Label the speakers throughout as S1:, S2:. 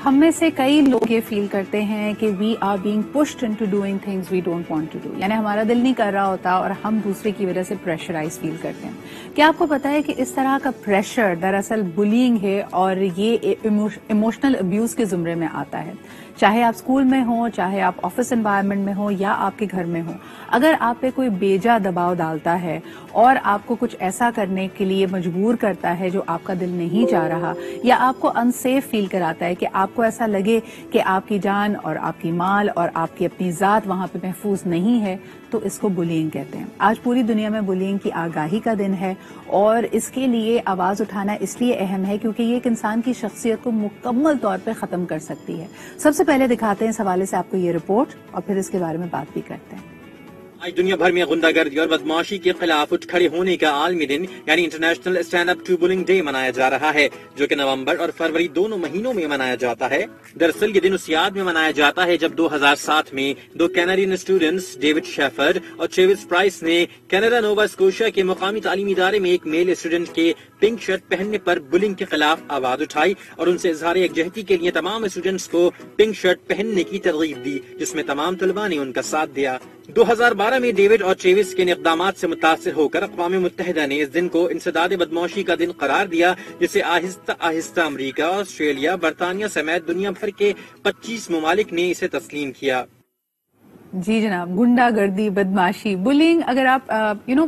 S1: ہم میں سے کئی لوگ یہ فیل کرتے ہیں کہ we are being pushed into doing things we don't want to do, یعنی ہمارا دل نہیں کر رہا ہوتا اور ہم دوسرے کی وجہ سے پریشرائز فیل کرتے ہیں. کیا آپ کو پتا ہے کہ اس طرح کا پریشر دراصل بلینگ ہے اور یہ ایموشنل ابیوز کے زمرے میں آتا ہے؟ چاہے آپ اسکول میں ہوں، چاہے آپ آفس انوائرمنٹ میں ہوں یا آپ کے گھر میں ہوں، اگر آپ پہ کوئی بیجا دباؤ ڈالتا ہے اور آپ کو کچھ ایسا کرنے کے لیے مجبور کرتا ہے جو آپ کا دل نہیں چاہ رہا، یا آپ کو انسیف فیل کراتا ہے کہ آپ کو ایسا لگے کہ آپ کی جان اور آپ کی مال اور آپ کی اپنی ذات وہاں پہ محفوظ نہیں ہے، تو اس کو بلینگ کہتے ہیں. آج پوری دنیا میں بلینگ کی آگاہی کا دن ہے اور اس کے لیے آواز اٹھانا اس لیے اہم ہے کیونکہ یہ ایک انسان کی شخصیت کو مکمل طور پہ ختم کر سکتی ہے. سب سے پہلے دکھاتے ہیں اس حوالے سے آپ کو یہ رپورٹ اور پھر اس کے بارے میں بات بھی کرتے ہیں.
S2: آج دنیا بھر میں غنڈہ گردی اور بدمعاشی کے خلاف اٹھ کھڑے ہونے کا عالمی دن یعنی international stand up to bullying day منایا جا رہا ہے، جو کہ نومبر اور فروری دونوں مہینوں میں منایا جاتا ہے. دراصل یہ دن اس یاد میں منایا جاتا ہے جب 2007 میں دو کینیڈین اسٹوڈنٹس ڈیوڈ شیفرڈ اور ٹریوس پرائس نے کینیڈا نووا اسکوشیا کے مقامی تعلیمی ادارے میں ایک میل اسٹوڈنٹ کے پنک شرٹ پہننے پر بلنگ کے خلاف آواز اٹھائی اور ان سے اظہار یکجہتی کے لیے تمام اسٹوڈنٹس کو پنک شرٹ پہننے کی ترغیب دی، جس میں تمام طلباء نے ان کا ساتھ دیا. 2012 میں ڈیوڈ اور ٹریوس کے ان اقدامات سے متاثر ہو کر اقوام متحدہ نے اس دن کو انسداد بدمعاشی کا دن قرار دیا، جسے آہستہ آہستہ امریکہ، آسٹریلیا، برطانیہ سمیت دنیا بھر کے 25 ممالک نے اسے تسلیم کیا.
S1: جی جناب، گنڈا گردی، بدماشی، بلنگ، اگر آپ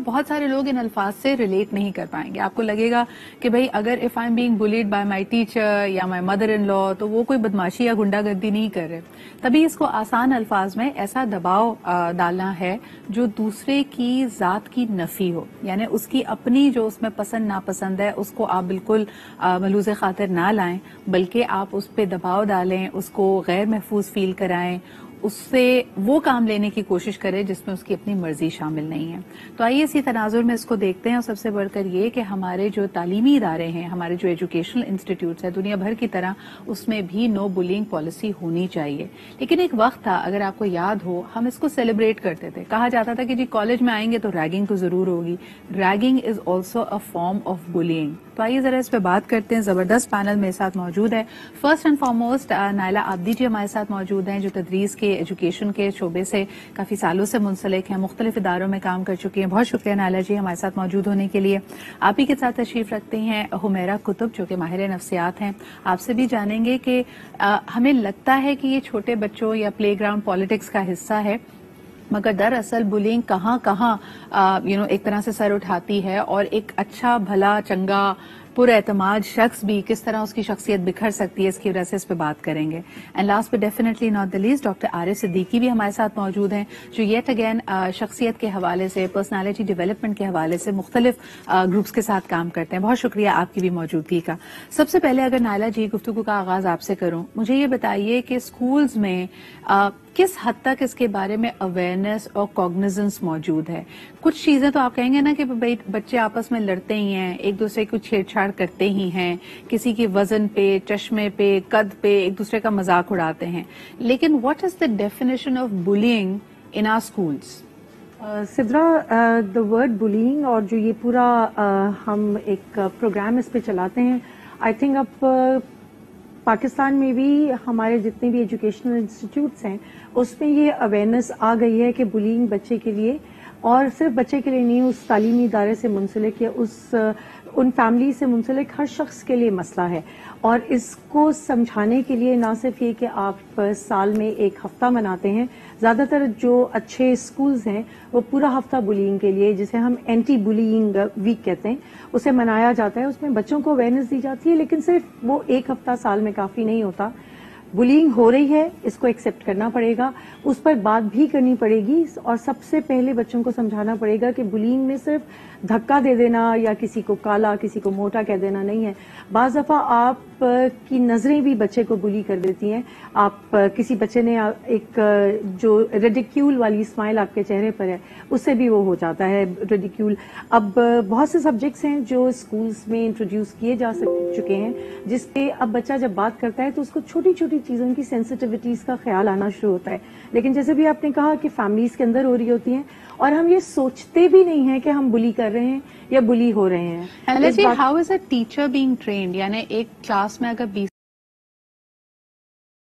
S1: بہت سارے لوگ ان الفاظ سے ریلیٹ نہیں کر پائیں گے. آپ کو لگے گا کہ بھئی اگر if I am being bullied by my teacher یا مائی مدر ان لا تو وہ کوئی بدماشی یا گنڈا گردی نہیں کر رہے. تبھی اس کو آسان الفاظ میں ایسا دباؤ ڈالنا ہے جو دوسرے کی ذات کی نفی ہو، یعنی اس کی اپنی جو اس میں پسند ناپسند ہے اس کو آپ بالکل ملوث خاطر نہ لائیں، بلکہ آپ اس پہ دباؤ ڈالیں، اس کو غیر محفوظ فیل کرائیں، اس سے وہ کام لینے کی کوشش کرے جس میں اس کی اپنی مرضی شامل نہیں ہے. تو آئیے اسی تناظر میں اس کو دیکھتے ہیں، اور سب سے بڑھ کر یہ کہ ہمارے جو تعلیمی ادارے ہیں، ہمارے جو ایجوکیشنل انسٹیٹیوٹس ہیں دنیا بھر کی طرح، اس میں بھی نو بلینگ پالیسی ہونی چاہیے. لیکن ایک وقت تھا، اگر آپ کو یاد ہو، ہم اس کو سیلیبریٹ کرتے تھے. کہا جاتا تھا کہ جی کالج میں آئیں گے تو ریگنگ تو ضرور ہوگی. Rigging is also a form of bullying. تو آئیے ذرا اس پہ بات کرتے ہیں. زبردست پینل میرے ساتھ موجود ہے. فرسٹ اینڈ فارموسٹ نائلہ عابدی جی ہمارے ساتھ موجود ہیں، جو تدریس کے ایجوکیشن کے شعبے سے کافی سالوں سے منسلک ہیں، مختلف اداروں میں کام کر چکی ہیں. بہت شکریہ نائلہ جی ہمارے ساتھ موجود ہونے کے لیے. آپ ہی کے ساتھ تشریف رکھتے ہیں حمیرہ کتب، جو کہ ماہر نفسیات ہیں. آپ سے بھی جانیں گے کہ ہمیں لگتا ہے کہ یہ چھوٹے بچوں یا پلے گراؤنڈ پالیٹکس کا حصہ ہے، مگر دراصل بلینگ کہاں کہاں ایک طرح سے سر اٹھاتی ہے، اور ایک اچھا بھلا چنگا پر اعتماد شخص بھی کس طرح اس کی شخصیت بکھر سکتی ہے. اس کی وجہ سے اس پہ بات کریں گے. And last but definitely not the least, doctor Arif Siddiqui بھی ہمارے ساتھ موجود ہیں، جو یٹ اگین شخصیت کے حوالے سے، پرسنالٹی ڈیولپمنٹ کے حوالے سے مختلف گروپس کے ساتھ کام کرتے ہیں. بہت شکریہ آپ کی بھی موجودگی کا. سب سے پہلے اگر نائلہ جی گفتگو کا آغاز آپ سے کروں، مجھے یہ بتائیے کہ اسکولز میں کس حد تک اس کے بارے میں اویئرنیس اور کوگنیزنس موجود ہے؟ کچھ چیزیں تو آپ کہیں گے نا کہ بچے آپس میں لڑتے ہی ہیں، ایک دوسرے کو چھیڑ چھاڑ کرتے ہی ہیں، کسی کی وزن پہ، چشمے پہ، قد پہ ایک دوسرے کا مذاق اڑاتے ہیں، لیکن what is the definition of bullying in our schools?
S3: Sidra, the word bullying اور جو یہ پورا ہم ایک پروگرام اس پہ چلاتے ہیں، آئی تھنک اب پاکستان میں بھی ہمارے جتنے بھی ایجوکیشنل انسٹیٹیوٹس ہیں اس میں یہ اویئرنیس آ گئی ہے کہ بلینگ بچے کے لیے، اور صرف بچے کے لیے نہیں، اس تعلیمی ادارے سے منسلک یا ان فیملی سے منسلک ہر شخص کے لیے مسئلہ ہے. اور اس کو سمجھانے کے لیے نہ صرف یہ کہ آپ سال میں ایک ہفتہ مناتے ہیں، زیادہ تر جو اچھے اسکولز ہیں وہ پورا ہفتہ بلینگ کے لیے، جسے ہم اینٹی بلینگ ویک کہتے ہیں، اسے منایا جاتا ہے. اس میں بچوں کو اویئرنیس دی جاتی ہے، لیکن صرف وہ ایک ہفتہ سال میں کافی نہیں ہوتا. بلینگ ہو رہی ہے، اس کو ایکسیپٹ کرنا پڑے گا، اس پر بات بھی کرنی پڑے گی، اور سب سے پہلے بچوں کو سمجھانا پڑے گا کہ بلینگ میں صرف دھکا دے دینا یا کسی کو کالا، کسی کو موٹا کہہ دینا نہیں ہے. بعض دفعہ آپ کی نظریں بھی بچے کو بلی کر دیتی ہیں. آپ کسی بچے نے ایک جو ریڈیکیول والی اسمائل آپ کے چہرے پر ہے، اس سے بھی وہ ہو جاتا ہے ریڈیکیول. اب بہت سے سبجیکٹس ہیں جو اسکولز میں انٹروڈیوس کیے جا چکے ہیں، جس پہ اب بچہ جب بات کرتا ہے تو اس کو چھوٹی چھوٹی چیزوں کی سینسٹیوٹیز کا خیال آنا شروع ہوتا ہے. لیکن جیسے بھی آپ نے کہا کہ فیملیز کے اندر ہو رہی ہوتی ہیں، اور ہم یہ سوچتے بھی نہیں ہیں کہ ہم بلی کر رہے ہیں یا بلی ہو رہے ہیں.
S1: How is a teacher being trained, یعنی ایک کلاس میں اگر 20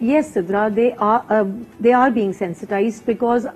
S3: Yes, Sidra, they are being sensitized because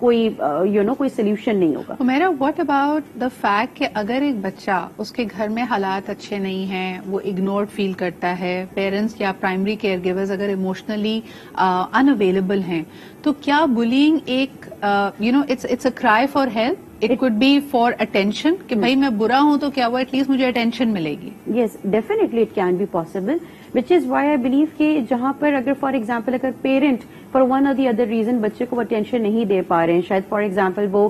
S4: کوئی کوئی سولوشن نہیں ہوگا.
S1: میرا واٹ اباؤٹ دا فیکٹ کہ اگر ایک بچہ اس کے گھر میں حالات اچھے نہیں ہیں, وہ اگنورڈ فیل کرتا ہے, پیرنٹس یا پرائمری کیئر گیورز اگر ایموشنلی ان اویلیبل ہیں, تو کیا بلینگ ایک it's a cry for help? It could be for attention کہ بھائی میں برا ہوں تو کیا وہ ایٹ لیسٹ مجھے اٹینشن ملے گی.
S4: Yes definitely it can be possible, which is why I believe کہ جہاں پر اگر فار ایگزامپل اگر پیرنٹ فار ون اور دی ادر ریزن بچے کو اٹینشن نہیں دے پا رہے ہیں, شاید فار ایگزامپل وہ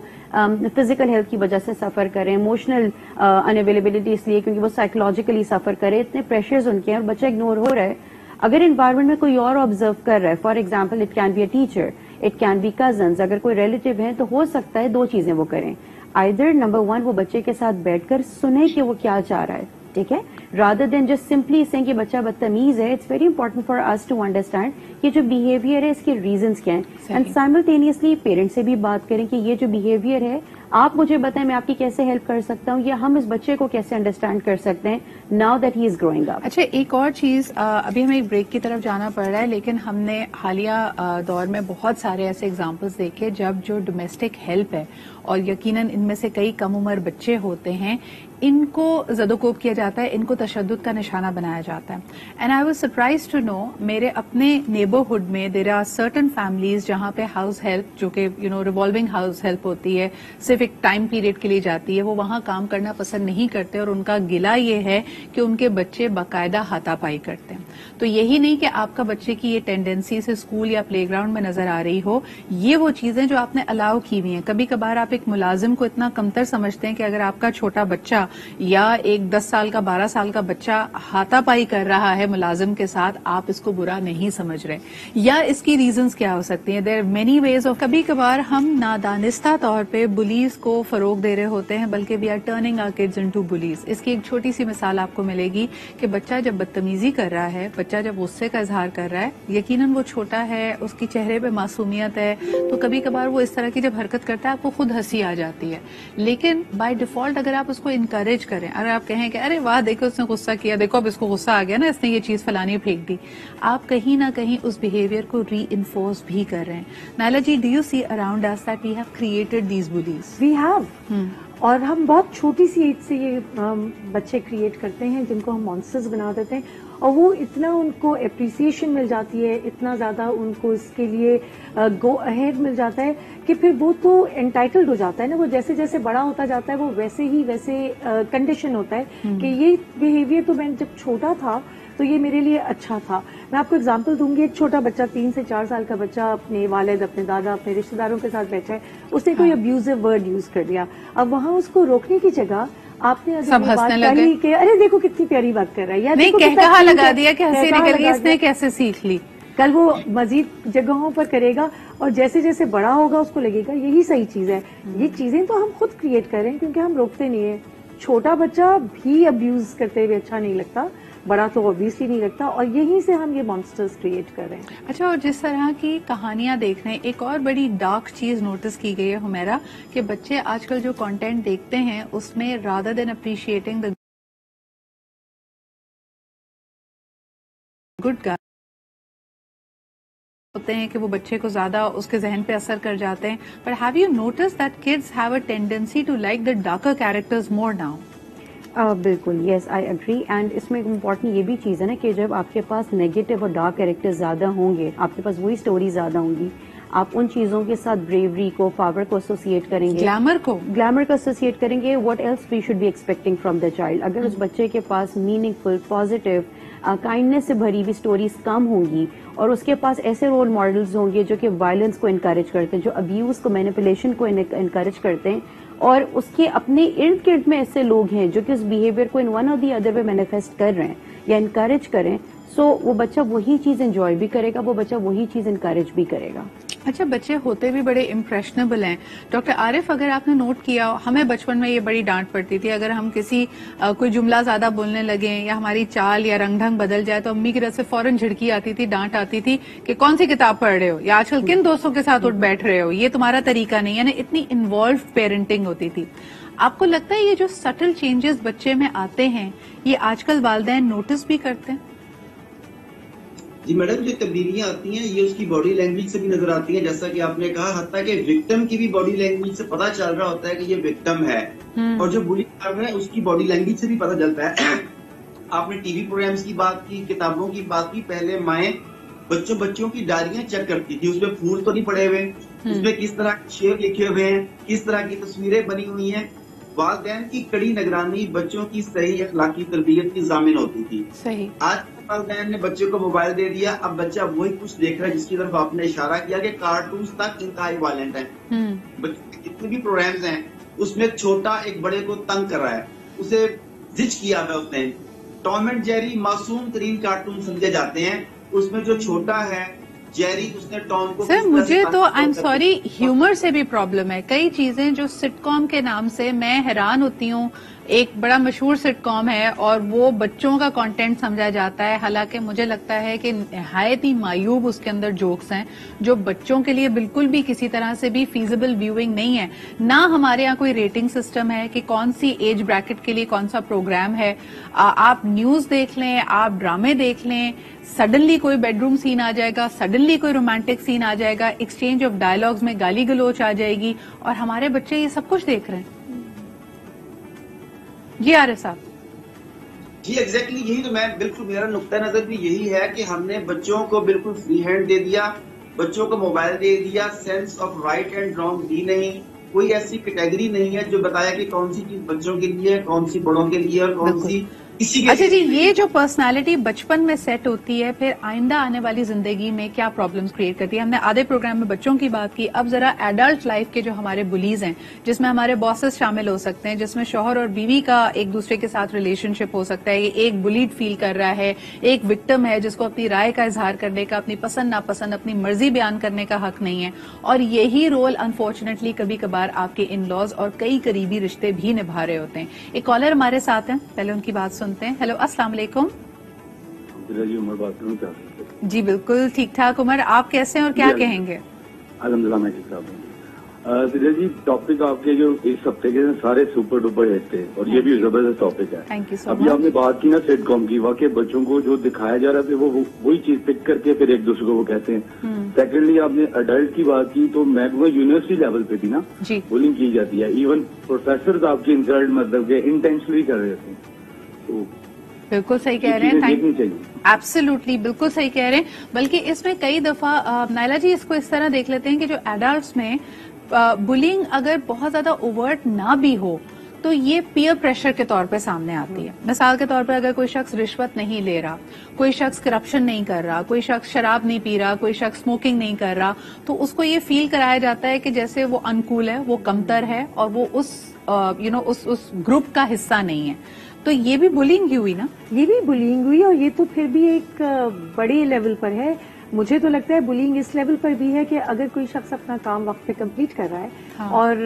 S4: فزیکل ہیلتھ کی وجہ سے سفر کریں, ایموشنل ان اویلیبلٹی اس لیے کیونکہ وہ سائیکولوجیکلی سفر کرے, اتنے پریشرز ان کے ہیں اور بچہ اگنور ہو رہا ہے. اگر انوائرمنٹ میں کوئی اور آبزرو کر رہا ہے, for example it can be a teacher, it can be cousins, اگر کوئی ریلیٹو ہیں تو ہو سکتا ہے دو چیزیں وہ کریں. آئدر نمبر 1 وہ بچے کے ساتھ بیٹھ کر سنیں کہ وہ کیا چاہ رہا ہے, ٹھیک ہے, rather than just simply saying کہ بچہ بدتمیز ہے. It's very important for us to understand کہ جو بہیویئر ہے اس کے ریزنس کیا ہیں, اینڈ سائملٹینیسلی پیرنٹس سے بھی بات کریں کہ یہ جو بہیویئر ہے آپ مجھے بتائیں میں آپ کی کیسے ہیلپ کر سکتا ہوں, یا ہم اس بچے کو کیسے انڈرسٹینڈ کر سکتے ہیں now that he is growing up.
S1: اچھا ایک اور چیز, ابھی ہمیں ایک بریک کی طرف جانا پڑ رہا ہے, لیکن ہم نے حالیہ دور میں بہت سارے ایسے ایگزامپلس دیکھے جب جو ڈومیسٹک ہیلپ ہے, اور یقیناً ان میں سے کئی کم عمر بچے ہوتے ہیں, ان کو زد و کوب کیا جاتا ہے, ان کو تشدد کا نشانہ بنایا جاتا ہے. And I was surprised to know میرے اپنے نیبرہڈ میں دیر آر سرٹن فیملیز جہاں پہ ہاؤس ہیلپ جو کہ ریوالونگ ہاؤس ہیلپ ہوتی ہے, صرف ایک ٹائم پیریڈ کے لیے جاتی ہے, وہ وہاں کام کرنا پسند نہیں کرتے, اور ان کا گلہ یہ ہے کہ ان کے بچے باقاعدہ ہاتھا پائی کرتے ہیں. تو یہی نہیں کہ آپ کا بچے کی یہ ٹینڈنسی سے اسکول یا پلے گراؤنڈ میں نظر آ رہی ہو, یہ وہ چیزیں جو آپ نے الاؤ کی ہوئی ہیں. کبھی کبھار آپ ایک ملازم کو اتنا کمتر سمجھتے ہیں کہ اگر آپ کا چھوٹا بچہ یا ایک 10 سال کا 12 سال کا بچہ ہاتھا پائی کر رہا ہے ملازم کے ساتھ, آپ اس کو برا نہیں سمجھ رہے. یا اس کی ریزنز کیا ہو سکتی ہیں؟ There many ways of. کبھی کبھار ہم نادانستہ طور پہ بلیز کو فروغ دے رہے ہوتے ہیں, بلکہ we are turning our kids into bullies. اس کی ایک چھوٹی سی مثال آپ کو ملے گی کہ بچہ جب بدتمیزی کر رہا ہے, بچہ جب غصے کا اظہار کر رہا ہے, یقیناً وہ چھوٹا ہے, اس کی چہرے پہ معصومیت ہے, تو کبھی کبھار وہ اس طرح کی جب حرکت کرتا ہے آپ کو خود ہنسی آ جاتی ہے. لیکن بائی ڈیفالٹ اگر آپ اس کو انکریج کریں, اگر آپ کہیں کہ ارے واہ دیکھو اس نے غصہ کیا, دیکھو اب اس کو غصہ آ گیا نا, اس نے یہ چیز فلانی پھینک دی, آپ کہیں نہ کہیں اس بہیویئر کو ری انفورس بھی کر رہے ہیں. Naila ji, do you see around us that we have created these bullies?
S3: We have, اور ہم بہت چھوٹی سی ایج سے یہ بچے کریٹ کرتے ہیں جن کو ہم مانسٹرز بنا دیتے ہیں, اور وہ اتنا ان کو اپریسیشن مل جاتی ہے, اتنا زیادہ ان کو اس کے لیے گو اہیڈ مل جاتا ہے کہ پھر وہ تو انٹائٹلڈ ہو جاتا ہے نا. وہ جیسے جیسے بڑا ہوتا جاتا ہے وہ ویسے کنڈیشن ہوتا ہے کہ یہ بہیویئر تو میں جب چھوٹا تھا تو یہ میرے لیے اچھا تھا. میں آپ کو اگزامپل دوں گی, ایک چھوٹا بچہ 3 سے 4 سال کا بچہ اپنے والد, اپنے دادا, اپنے رشتے داروں کے ساتھ بیٹھا ہے, اس نے کوئی ابیوزو ورڈ یوز کر دیا. اب وہاں اس کو روکنے کی جگہ آپ نے
S1: سب ہنسنے لگے
S3: کہ ارے دیکھو کتنی پیاری بات کر رہا ہے, یا
S1: نہیں کہا لگا دیا کہ ہنسی نکل گئی, اس نے کیسے سیکھ لی.
S3: کل وہ مزید جگہوں پر کرے گا, اور جیسے جیسے بڑا ہوگا اس کو لگے گا یہی صحیح چیز ہے. یہ چیزیں تو ہم خود کریٹ کر رہے ہیں کیونکہ ہم روکتے نہیں ہیں. چھوٹا بچہ بھی ابیوز کرتے ہوئے اچھا نہیں لگتا, بڑا تو obviously نہیں لگتا, اور یہیں سے ہم یہ مانسٹرز کریٹ کر رہے ہیں.
S1: اچھا, اور جس طرح کی کہانیاں دیکھ رہے ہیں, ایک اور بڑی ڈارک چیز نوٹس کی گئی ہے ہمیرا, کہ بچے آج کل جو کانٹینٹ دیکھتے ہیں اس میں rather than appreciating the good guy ہوتے ہیں کہ وہ بچے کو زیادہ اس کے ذہن پہ اثر کر جاتے ہیں. But have you noticed that kids have a tendency to like the darker characters more now?
S4: بالکل, یس آئی اگری. اینڈ اس میں امپورٹنٹ یہ بھی چیز ہے نا کہ جب آپ کے پاس نیگیٹو اور ڈارک کیریکٹر زیادہ ہوں گے, آپ کے پاس وہی اسٹوری زیادہ ہوں گی, آپ ان چیزوں کے ساتھ بریوری کو, پاور کو ایسوسیٹ کریں گے, گلیمر کو ایسوسیٹ کریں گے. What else we should be expecting from the child. اگر اس بچے کے پاس میننگ فل, پازیٹیو, کائنڈنیس سے بھری ہوئی اسٹوریز کم ہوں گی, اور اس کے پاس ایسے رول ماڈلز ہوں گے جو کہ وائلنس کو انکریج کرتے ہیں, جو ابیوز کو, مینیپولیشن کو انکریج کرتے ہیں, اور اس کے اپنے ارد گرد میں ایسے لوگ ہیں جو کہ اس بہیویئر کو ان ون اور دی ادر وے مینیفیسٹ کر رہے ہیں یا انکریج کریں, سو وہ بچہ وہی چیز انجوائے بھی کرے گا, وہ بچہ وہی چیز انکریج بھی کرے گا.
S1: اچھا, بچے ہوتے بھی بڑے امپریشنیبل ہیں. ڈاکٹر عارف, اگر آپ نے نوٹ کیا, ہمیں بچپن میں یہ بڑی ڈانٹ پڑتی تھی اگر ہم کسی کوئی جملہ زیادہ بولنے لگیں یا ہماری چال یا رنگ ڈھنگ بدل جائے تو امی کی طرف سے فوراً جھڑکی آتی تھی, ڈانٹ آتی تھی کہ کون سی کتاب پڑھ رہے ہو, یا آج کل کن دوستوں کے ساتھ اٹھ بیٹھ رہے ہو, یہ تمہارا طریقہ نہیں. یعنی اتنی انوالوڈ پیرنٹنگ ہوتی تھی. آپ کو لگتا ہے یہ جو سٹل چینجز بچے میں آتے ہیں یہ آج کل والدین نوٹس بھی کرتے ہیں؟
S5: جی میڈم، جو تبدیلیاں آتی ہیں یہ اس کی باڈی لینگویج سے بھی نظر آتی ہیں، جیسا کہ آپ نے کہا، حتیٰ کہ وکٹم کی بھی باڈی لینگویج سے پتہ چل رہا ہوتا ہے کہ یہ وکٹم ہے، اور جو بلی کر رہا ہے اس کی باڈی لینگویج سے بھی پتہ چلتا ہے۔ آپ نے ٹی وی پروگرامز کی بات کی، کتابوں کی بات کی، پہلے مائیں بچوں کی ڈائریاں چیک کرتی تھی، اس میں پھول تو نہیں پڑے ہوئے، اس میں کس طرح کے شعر لکھے ہوئے ہیں، کس طرح کی تصویریں بنی ہوئی ہیں۔ والدین کی کڑی نگرانی بچوں کی صحیح اخلاقی تربیت کی ضامن ہوتی تھی۔
S1: صحیح۔
S5: آج والدین نے بچے کو موبائل دے دیا، اب بچہ وہی کچھ دیکھ رہا ہے جس کی طرف آپ نے اشارہ کیا کہ کارٹونز تک انتہائی وائلنٹ ہیں۔ بچے کے جتنے بھی پروگرامز ہیں اس میں چھوٹا ایک بڑے کو تنگ کر رہا ہے، اسے زج کیا ہے اس نے۔ ٹام اینڈ جیری معصوم ترین کارٹون سمجھے جاتے ہیں، اس میں جو چھوٹا ہے جیری، اس نے ٹام کو
S1: سر مجھے تو آئی ایم سوری ہیومر سے بھی پرابلم ہے۔ کئی چیزیں جو سٹ کام کے نام سے میں حیران ہوتی ہوں، ایک بڑا مشہور سٹ کام ہے اور وہ بچوں کا کانٹینٹ سمجھا جاتا ہے، حالانکہ مجھے لگتا ہے کہ نہایت ہی معیوب اس کے اندر جوکس ہیں جو بچوں کے لیے بالکل بھی کسی طرح سے بھی فیزیبل ویونگ نہیں ہے۔ نہ ہمارے یہاں کوئی ریٹنگ سسٹم ہے کہ کون سی ایج بریکٹ کے لیے کون سا پروگرام ہے۔ آپ نیوز دیکھ لیں، آپ ڈرامے دیکھ لیں، سڈنلی کوئی بیڈ روم سین آ جائے گا، سڈنلی کوئی رومانٹک سین آ جائے گا، ایکسچینج آف ڈائلگز میں گالی گلوچ آ جائے گی، اور ہمارے بچے یہ سب کچھ دیکھ رہے ہیں۔ جی عارف صاحب۔
S5: جی ایگزیکٹلی یہی تو میں بالکل، میرا نقطہ نظر بھی یہی ہے کہ ہم نے بچوں کو بالکل فری ہینڈ دے دیا، بچوں کو موبائل دے دیا، sense of right and wrong دی نہیں، کوئی ایسی کیٹیگری نہیں ہے جو بتایا کہ کون سی چیز بچوں کے لیے ہے، کون سی بڑوں کے لیے اور کون سی کسی کے۔
S1: اچھا جی، یہ جو پرسنالٹی بچپن میں سیٹ ہوتی ہے پھر آئندہ آنے والی زندگی میں کیا پرابلمز کریٹ کرتی ہے؟ ہم نے آدھے پروگرام میں بچوں کی بات کی، اب ذرا ایڈلٹ لائف کے جو ہمارے بلیز ہیں، جس میں ہمارے باسز شامل ہو سکتے ہیں، جس میں شوہر اور بیوی کا ایک دوسرے کے ساتھ ریلیشن شپ ہو سکتا ہے، ایک بلیڈ فیل کر رہا ہے، ایک وکٹم ہے جس کو اپنی رائے کا اظہار کرنے کا، اپنی پسند ناپسند، اپنی مرضی بیان کرنے کا حق نہیں ہے، اور یہی رول انفارچونیٹلی کبھی کبھار آپ کے ان لاز اور کئی قریبی رشتے بھی نبھا رہے ہوتے ہیں۔ ایک کالر ہمارے ساتھ ہیں، پہلے ان کی بات سنتے ہیں۔ ہیلو، السلام علیکم۔
S6: جی عمر بات کروں کیا؟
S1: جی بالکل ٹھیک ٹھاک عمر، آپ کیسے ہیں اور کیا کہیں گے؟
S6: الحمدللہ میں ٹھیک ٹھاک ہوں۔ جی ٹاپک آپ کے جو اس ہفتے کے سارے سپر ڈپر ہٹ تھے اور یہ بھی زبردست ٹاپک ہے۔
S1: تھینک یو سو
S6: ابھی آپ نے
S1: مچ۔
S6: بات کی نا سیٹ کام کی، واقعی بچوں کو جو دکھایا جا رہا تھا وہ وہی چیز پک کر کے پھر ایک دوسرے کو وہ کہتے ہیں۔ سیکنڈلی آپ نے اڈلٹ کی بات کی تو میں یونیورسٹی لیول پہ بھی نا بولنگ کی جاتی ہے، ایون پروفیسر آپ کی انسلٹ مطلب کہ انٹینشنلی کر رہے تھے، تو
S1: بالکل صحیح کہہ رہے ہیں، ایبسلیوٹلی بالکل صحیح کہہ رہے ہیں۔ بلکہ اس میں کئی دفعہ نائلہ جی اس کو اس طرح دیکھ لیتے ہیں کہ جو ایڈلٹس میں بلنگ اگر بہت زیادہ اوورٹ نہ بھی ہو تو یہ پیئر پریشر کے طور پہ سامنے آتی ہے۔ مثال کے طور پر اگر کوئی شخص رشوت نہیں لے رہا، کوئی شخص کرپشن نہیں کر رہا، کوئی شخص شراب نہیں پی رہا، کوئی شخص اسموکنگ نہیں کر رہا، تو اس کو یہ فیل کرایا جاتا ہے کہ جیسے وہ انکول ہے، وہ کمتر ہے اور وہ اس گروپ کا حصہ نہیں ہے۔ تو یہ بھی بلنگ ہی ہوئی نا؟
S3: یہ بھی بلینگ ہوئی، اور یہ تو پھر بھی ایک بڑے لیول پر ہے۔ مجھے تو لگتا ہے بلینگ اس لیول پر بھی ہے کہ اگر کوئی شخص اپنا کام وقت پہ کمپلیٹ کر رہا ہے اور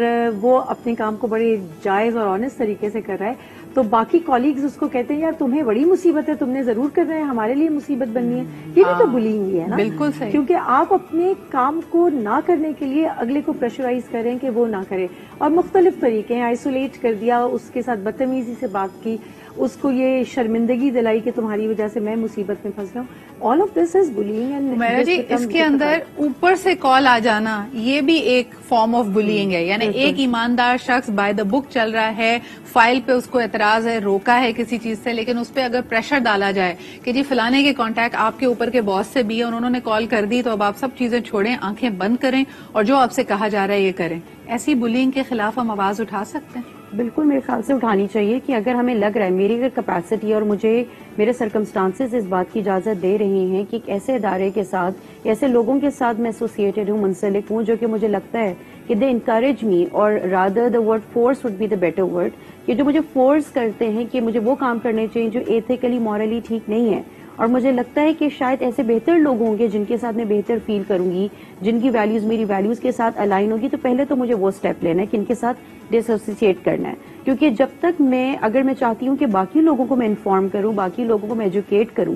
S3: وہ اپنے کام کو بڑے جائز اور آنےسٹ طریقے سے کر رہا ہے تو باقی کالیگز اس کو کہتے ہیں یار تمہیں بڑی مصیبت ہے، تم نے ضرور کرنا ہے، ہمارے لیے مصیبت بننی ہے۔ یہ بھی تو بلینگ ہی ہے نا؟
S1: بالکل صحیح،
S3: کیونکہ آپ اپنے کام کو نہ کرنے کے لیے اگلے کو پریشرائز کریں کہ وہ نہ کرے، اور مختلف طریقے ہیں، آئسولیٹ کر دیا، اس کے ساتھ بدتمیزی سے بات کی، اس کو یہ شرمندگی دلائی کہ تمہاری وجہ سے میں مصیبت میں پھنس گیا ہوں۔ All of this is bullying.
S1: میرا جی اس کے اندر اوپر سے کال آ جانا یہ بھی ایک فارم آف بلینگ ہے، یعنی ایک ایماندار شخص بائی دا بک چل رہا ہے، فائل پہ اس کو اعتراض ہے، روکا ہے کسی چیز سے، لیکن اس پہ اگر پریشر ڈالا جائے کہ جی فلانے کے کانٹیکٹ آپ کے اوپر کے باس سے بھی ہے اور انہوں نے کال کر دی، تو اب آپ سب چیزیں چھوڑیں، آنکھیں بند کریں اور جو آپ سے کہا جا رہا ہے یہ کریں، ایسی بلینگ کے خلاف ہم آواز اٹھا سکتے ہیں؟
S4: بالکل میرے خیال سے اٹھانی چاہیے کہ اگر ہمیں لگ رہا ہے، میری اگر کیپیسٹی اور مجھے میرے سرکمسٹانسز اس بات کی اجازت دے رہے ہیں کہ ایک ایسے ادارے کے ساتھ، ایسے لوگوں کے ساتھ میں ایسوسیٹڈ ہوں، منسلک ہوں، جو کہ مجھے لگتا ہے کہ دے انکریج می، اور rather the word force would be the better word, کہ جو مجھے فورس کرتے ہیں کہ مجھے وہ کام کرنے چاہیے جو ایتھیکلی مورلی ٹھیک نہیں ہے، اور مجھے لگتا ہے کہ شاید ایسے بہتر لوگ ہوں گے جن کے ساتھ میں بہتر فیل کروں گی، جن کی ویلیوز میری ویلیوز کے ساتھ الائن ہوگی، تو پہلے تو مجھے وہ سٹیپ لینا ہے کہ ان کے ساتھ ڈس ایسوسیٹ کرنا ہے، کیونکہ جب تک اگر میں چاہتی ہوں کہ باقی لوگوں کو میں انفارم کروں، باقی لوگوں کو میں ایجوکیٹ کروں،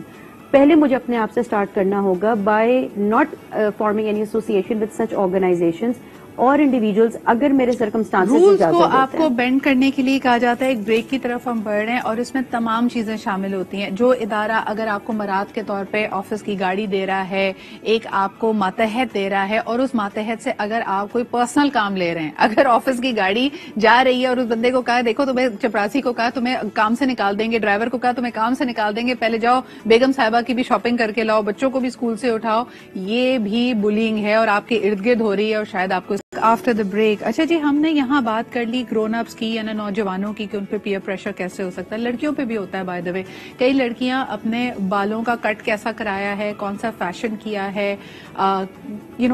S4: پہلے مجھے اپنے آپ سے سٹارٹ کرنا ہوگا by not forming any association with such organisations, اور انڈیویجولس اگر میرے سرکمسٹانسز
S1: رولز کو آپ کو بینڈ کرنے کے لیے کہا جاتا ہے. ایک بریک کی طرف ہم بڑھ رہے ہیں اور اس میں تمام چیزیں شامل ہوتی ہیں. جو ادارہ اگر آپ کو مراد کے طور پہ آفس کی گاڑی دے رہا ہے, ایک آپ کو ماتحت دے رہا ہے, اور اس ماتحت سے اگر آپ کوئی پرسنل کام لے رہے ہیں, اگر آفس کی گاڑی جا رہی ہے اور اس بندے کو کہا دیکھو تمہیں چپراسی کو کہا تمہیں کام سے نکال دیں گے, ڈرائیور کو کہا تمہیں کام سے نکال دیں گے, پہلے جاؤ بیگم صاحبہ کی بھی شاپنگ کر کے لاؤ, بچوں کو بھی اسکول سے اٹھاؤ, یہ بھی بلینگ ہے اور آپ کے ارد گرد ہو رہی ہے اور شاید آپ کو آفٹر دا بریک. اچھا جی, ہم نے یہاں بات کر لی گرون اپس کی یعنی نوجوانوں کی کہ ان پہ پیئر پریشر کیسے ہو سکتا ہے. لڑکیوں پہ بھی ہوتا ہے بائی دا وے. کئی لڑکیاں اپنے بالوں کا کٹ کیسا کرایا ہے, کون سا فیشن کیا ہے,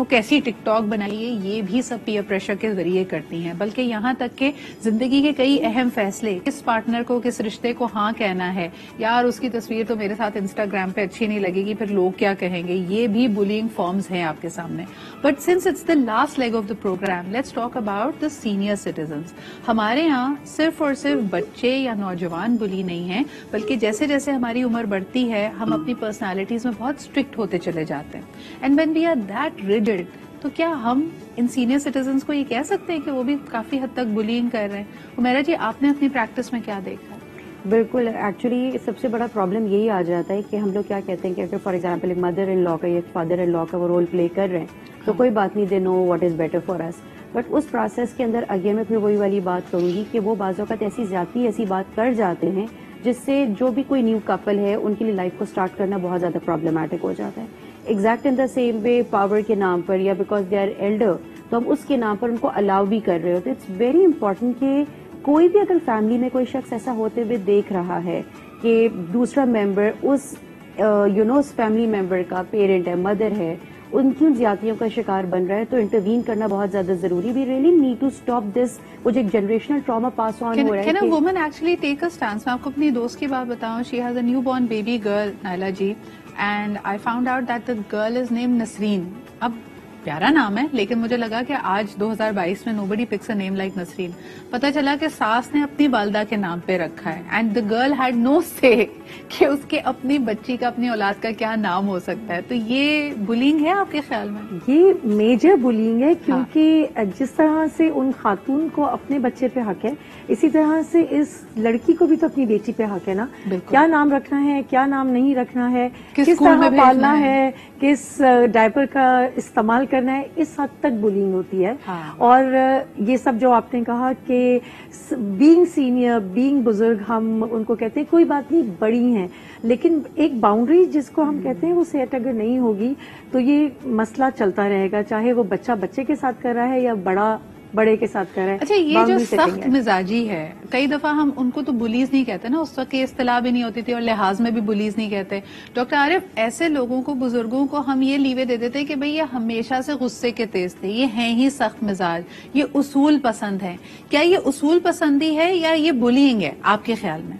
S1: کیسی ٹک ٹاک بنائی ہے, یہ بھی سب پیئر پریشر کے ذریعے کرتی ہیں. بلکہ یہاں تک کہ زندگی کے کئی اہم فیصلے, کس پارٹنر کو کس رشتے کو ہاں کہنا ہے, یار اس کی تصویر تو میرے ساتھ انسٹاگرام پہ اچھی نہیں لگے گی, پھر لوگ کیا کہیں گے, یہ بھی بلینگ فارمز ہیں آپ کے سامنے. But since it's the last leg of the programme, let's talk about the senior citizens. ہمارے یہاں صرف اور صرف بچے یا نوجوان بلی نہیں ہیں, بلکہ جیسے جیسے ہماری عمر بڑھتی ہے ہم اپنی پرسنالٹیز میں بہت اسٹرکٹ ہوتے چلے جاتے ہیں. And when we are that raged, تو کیا ہم ان سینئر سٹیزنز کو یہ کہہ سکتے ہیں کہ وہ بھی کافی حد تک بلینگ کر رہے ہیں؟ عمیرہ جی, آپ نے اپنی پریکٹس میں کیا دیکھا؟
S4: بالکل, ایکچولی سب سے بڑا پرابلم یہی آ جاتا ہے کہ ہم لوگ کیا کہتے ہیں کہ اگر فار ایگزامپل ایک مدر ان لا کا یا فادر ان لا کا وہ رول پلے کر رہے ہیں تو کوئی بات نہیں, they know what is better for us. But اس پروسیس کے اندر اگین میں پھر وہی والی بات کروں گی کہ وہ بعض اوقات ایسی زیادتی ایسی بات کر جاتے ہیں جس سے جو بھی کوئی نیو کپل ہے ان کے لیے لائف کو اسٹارٹ کرنا بہت زیادہ پرابلمٹک ہو جاتا ہے. Exact in the same way power کے نام پر یا بیکاز دے آر ایلڈر, تو ہم اس کے نام پر ان کو الاؤ بھی کر رہے ہوتے. اٹس ویری امپورٹنٹ کہ کوئی بھی اگر فیملی میں کوئی شخص ایسا ہوتے ہوئے دیکھ رہا ہے کہ دوسرا ممبر اس اس فیملی ممبر کا پیرنٹ ہے, مدر ہے, ان کی زیادتیوں کا شکار بن رہا ہے, تو انٹروین کرنا بہت زیادہ ضروری. We really need to stop this. وہ جو ایک جنریشنل ٹراما پاس آن ہو رہا ہے.
S1: Can a woman actually take a stance? میں آپ کو اپنی دوست کی بات بتاؤں. She has a newborn baby girl, Naila G, and I found out that the girl is named Nasreen. اب پیارا نام ہے, لیکن مجھے لگا کہ آج 2022 میں nobody picks a name like Nasreen. پتا چلا کہ ساس نے اپنی والدہ کے نام پہ رکھا ہے, and the girl had no say کہ اس کے اپنی بچی کا, اپنی اولاد کا کیا نام ہو سکتا ہے. تو یہ بلینگ ہے آپ کے خیال میں؟
S3: یہ میجر بلینگ ہے, کیونکہ جس طرح سے ان خاتون کو اپنے بچے پہ حق ہے, اسی طرح سے اس لڑکی کو بھی تو اپنی بیٹی پہ حق ہے نا. کیا نام رکھنا ہے, کیا نام نہیں رکھنا ہے, کس طرح پالنا ہے, کس ڈائپر کا استعمال کرنا ہے, اس حد تک بلینگ ہوتی ہے. اور یہ سب جو آپ نے کہا کہ بینگ سینئر, بینگ بزرگ, ہم ان کو کہتے ہیں کوئی بات نہیں, بڑی ہیں, لیکن ایک باؤنڈری جس کو ہم کہتے ہیں وہ سیٹ اگر نہیں ہوگی تو یہ مسئلہ چلتا رہے گا, چاہے وہ بچہ بچے کے ساتھ کر رہا ہے یا بڑا بڑے کے ساتھ کر رہا ہے.
S1: اچھا, یہ جو سخت مزاجی ہے, کئی دفعہ ہم ان کو تو بلیز نہیں کہتے نا, اس وقت یہ اصطلاح بھی نہیں ہوتی تھی, اور لحاظ میں بھی بلیز نہیں کہتے. ڈاکٹر عارف, ایسے لوگوں کو, بزرگوں کو ہم یہ لیوے دے دیتے کہ بھئی یہ ہمیشہ سے غصے کے تیز تھے, یہ ہیں ہی سخت مزاج, یہ اصول پسند ہیں. کیا یہ اصول پسندی ہے یا یہ بلینگ ہے آپ کے خیال میں؟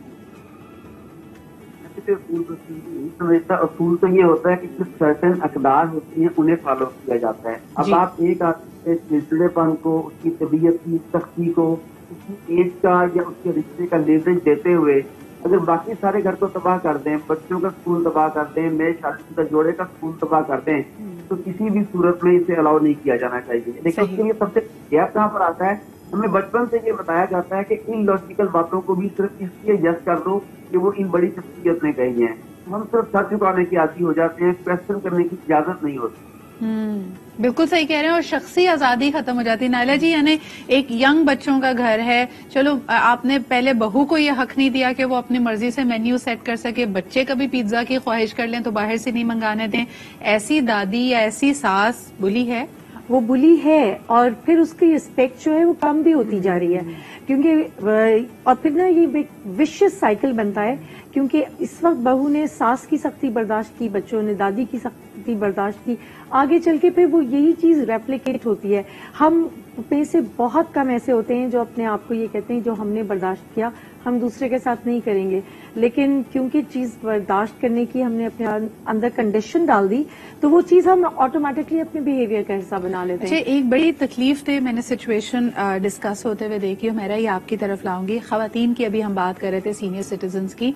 S7: اصول تو یہ ہوتا ہے کہ کچھ سرٹن اقدار ہوتی ہیں انہیں فالو کیا جاتا ہے. اب آپ ایک آدمی کے سلسلے پن کو, اس کی طبیعت کی سختی کو, اس کی ایج کا یا اس کے رشتے کا لیوریج دیتے ہوئے اگر باقی سارے گھر کو تباہ کر دیں, بچوں کا اسکول تباہ کر دیں, نئے شادی شدہ جوڑے کا اسکول تباہ کر دیں, تو کسی بھی صورت میں اسے الاؤ نہیں کیا جانا چاہیے. لیکن اس کے لیے سب سے گیپ کہاں پر آتا ہے, ہمیں بچپن سے یہ بتایا جاتا ہے کہ ان لاجیکل باتوں کو بھی صرف اس لیے یس کر دو کہ وہ ان بڑی شخصیت نے کہی ہیں. ہم صرف سر چکانے کے عادی ہو جاتے ہیں, کوشچن کرنے کی اجازت نہیں ہوتی.
S1: بالکل صحیح کہہ رہے ہیں, اور شخصی آزادی ختم ہو جاتی. نائلہ جی, یعنی ایک ینگ بچوں کا گھر ہے, چلو آپ نے پہلے بہو کو یہ حق نہیں دیا کہ وہ اپنی مرضی سے مینیو سیٹ کر سکے, بچے کبھی پیزا کی خواہش کر لیں تو باہر سے نہیں منگانے دیں. ایسی دادی یا ایسی ساس بلی ہے,
S3: وہ بلی ہے, اور پھر اس کی رسپیکٹ جو ہے وہ کم بھی ہوتی جا رہی ہے, کیونکہ اور پھر نا یہ وشیس سائیکل بنتا ہے, کیونکہ اس وقت بہو نے ساس کی سختی برداشت کی, بچوں نے دادی کی سختی برداشت کی, آگے چل کے پھر وہ یہی چیز ریپلیکیٹ ہوتی ہے. ہم میں سے بہت کم ایسے ہوتے ہیں جو اپنے آپ کو یہ کہتے ہیں جو ہم نے برداشت کیا ہم دوسرے کے ساتھ نہیں کریں گے, لیکن کیونکہ چیز برداشت کرنے کی ہم نے اپنے اندر کنڈیشن ڈال دی تو وہ چیز ہم آٹومیٹکلی اپنے بیہیویئر کا حصہ بنا لیتے ہیں.
S1: ایک بڑی تکلیف دہ میں نے سچویشن ڈسکس ہوتے ہوئے دیکھی, میرا یہ آپ کی طرف لاؤں گی. خواتین کی ابھی ہم بات کر رہے تھے, سینئر سٹیزنز کی.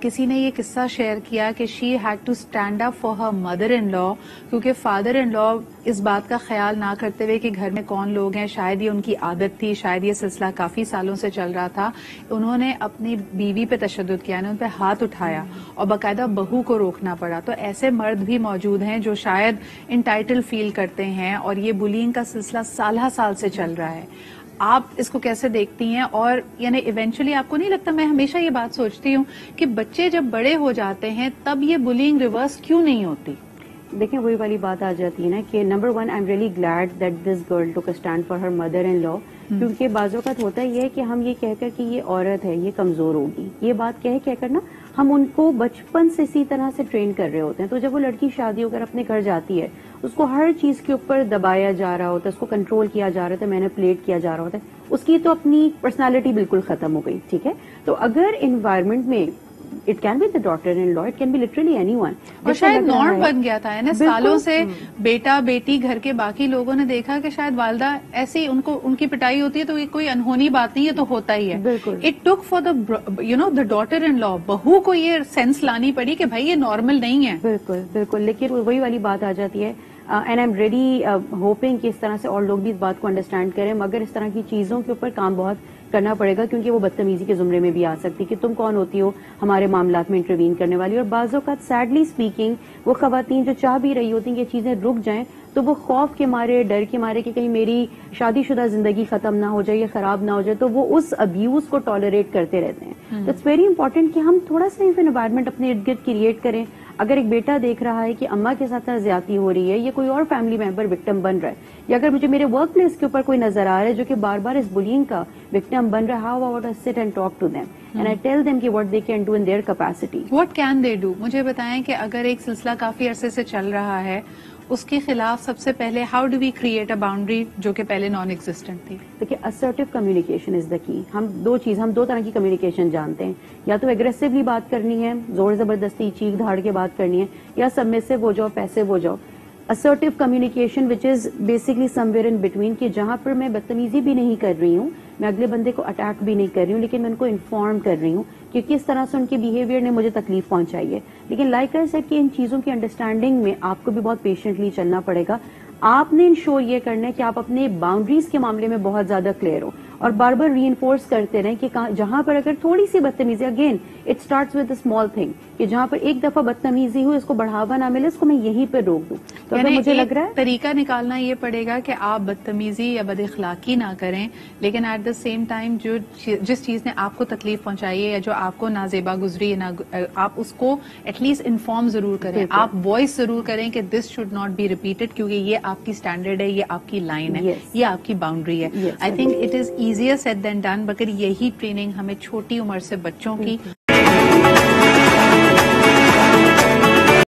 S1: کسی نے یہ قصہ شیئر کیا کہ she had to stand up for her mother in law کیونکہ فادر ان لا اس بات کا خیال نہ کرتے ہوئے کہ گھر میں کون لوگ ہیں، شاید یہ ان کی عادت تھی، شاید یہ سلسلہ کافی سالوں سے چل رہا تھا، انہوں نے اپنی بیوی پہ تشدد کیا، ان پہ ہاتھ اٹھایا اور باقاعدہ بہو کو روکنا پڑا. تو ایسے مرد بھی موجود ہیں جو شاید انٹائٹل فیل کرتے ہیں اور یہ بلینگ کا سلسلہ سالہ سال سے چل رہا ہے. آپ اس کو کیسے دیکھتی ہیں؟ اور یعنی ایونچولی آپ کو نہیں لگتا، میں ہمیشہ یہ بات سوچتی ہوں کہ بچے جب بڑے ہو جاتے ہیں تب یہ بلینگ ریورس کیوں نہیں ہوتی؟
S4: دیکھیں وہی والی بات آ جاتی ہے نا کہ number one I am really glad that this girl ٹوک اے stand for her mother in law, کیونکہ بعض اوقات ہوتا یہ ہے کہ ہم یہ کہہ کر کہ یہ عورت ہے، یہ کمزور ہوگی، یہ بات کہہ کر نا ہم ان کو بچپن سے اسی طرح سے ٹرین کر رہے ہوتے ہیں. تو جب وہ لڑکی شادی ہو کر اپنے گھر جاتی ہے اس کو ہر چیز کے اوپر دبایا جا رہا ہوتا ہے، اس کو کنٹرول کیا جا رہا تھا، مینیپولیٹ کیا جا رہا ہوتا ہے، اس کی تو اپنی پرسنالٹی بالکل ختم ہو گئی. ٹھیک ہے، تو اگر انوائرمنٹ میں it can be the daughter in law, it can be literally anyone,
S1: اور شاید نارم بن گیا تھا نا سالوں سے. بیٹا بیٹی گھر کے باقی لوگوں نے دیکھا کہ شاید والدہ ایسی ان کی پٹائی ہوتی ہے تو یہ کوئی انہونی بات نہیں ہے، تو ہوتا ہی ہے. It took for the daughter in law, بہو کو یہ سینس لانی پڑی کہ بھائی یہ نارمل نہیں ہے.
S4: بالکل بالکل، لیکن وہی والی بات آ جاتی ہے. And I am ready hoping کہ اس طرح سے اور لوگ بھی اس بات کو انڈرسٹینڈ کریں، مگر اس طرح کی چیزوں کے اوپر کام بہت کرنا پڑے گا کیونکہ وہ بدتمیزی کے زمرے میں بھی آ سکتی کہ تم کون ہوتی ہو ہمارے معاملات میں انٹروین کرنے والی. اور بعض اوقات سیڈلی اسپیکنگ وہ خواتین جو چاہ بھی رہی ہوتی ہیں کہ یہ چیزیں رک جائیں تو وہ خوف کے مارے، ڈر کے مارے کہ کہیں میری شادی شدہ زندگی ختم نہ ہو جائے یا خراب نہ ہو جائے، تو وہ اس ابیوز کو ٹالریٹ کرتے رہتے ہیں. تو اٹس ویری امپورٹنٹ کہ ہم تھوڑا سا انوائرمنٹ اپنے ارد گرد کریٹ کریں. اگر ایک بیٹا دیکھ رہا ہے کہ اماں کے ساتھ زیادتی ہو رہی ہے یا کوئی اور فیملی ممبر وکٹم بن رہا ہے، یا اگر مجھے میرے ورک پلیس کے اوپر کوئی نظر آ رہا ہے جو کہ بار بار اس بلینگ کا وکٹم بن رہا ہے، how about I sit and talk to them and I tell them کہ what they can do in their capacity.
S1: What can they do? مجھے بتائیں کہ اگر ایک سلسلہ کافی عرصے سے چل رہا ہے اس کے خلاف سب سے پہلے how do we create a boundary جو کہ پہلے نان ایگزسٹنٹ تھی؟
S4: دیکھیے اسرٹیو کمیونیکیشن از دا کی. ہم دو طرح کی کمیونیکیشن جانتے ہیں، یا تو ایگریسولی بات کرنی ہے، زور زبردستی چیخ دھاڑ کے بات کرنی ہے، یا سبمسو ہو جاؤ، پیسیو ہو جاؤ. Assertive communication which is basically some where in between, کہ جہاں پر میں بدتمیزی بھی نہیں کر رہی ہوں، میں اگلے بندے کو اٹیک بھی نہیں کر رہی ہوں، لیکن میں ان کو انفارم کر رہی ہوں کہ کس طرح سے ان کے بیہیویئر نے مجھے تکلیف پہنچائی ہے. لیکن لائک آئی سیڈ کہ ان چیزوں کی انڈرسٹینڈنگ میں آپ کو بھی بہت پیشنٹلی چلنا پڑے گا. آپ نے انشور یہ کرنا ہے کہ آپ اپنے باؤنڈریز کے معاملے میں بہت زیادہ کلیئر ہو اور بار بار ری انفورس کرتے رہیں کہ جہاں پر اگر تھوڑی سی بدتمیزی، again it starts with a small thing, کہ جہاں پر ایک دفعہ بدتمیزی ہو اس کو بڑھاوا نہ ملے، اس کو میں یہیں پہ روک دوں. تو
S1: یعنی
S4: مجھے لگ رہا ہے
S1: طریقہ نکالنا یہ پڑے گا کہ آپ بدتمیزی یا بد اخلاقی نہ کریں، لیکن ایٹ دا سیم ٹائم جس چیز نے آپ کو تکلیف پہنچائی ہے یا جو آپ کو نازیبا گزری ہے، آپ اس کو ایٹ لیسٹ انفارم ضرور کریں، آپ وائس ضرور کریں کہ this should not be repeated, کیونکہ یہ آپ کی اسٹینڈرڈ ہے، یہ آپ کی لائن ہے، یہ آپ کی باؤنڈری ہے. I think it is easier said than done, مگر یہی ٹریننگ ہمیں چھوٹی عمر سے بچوں کی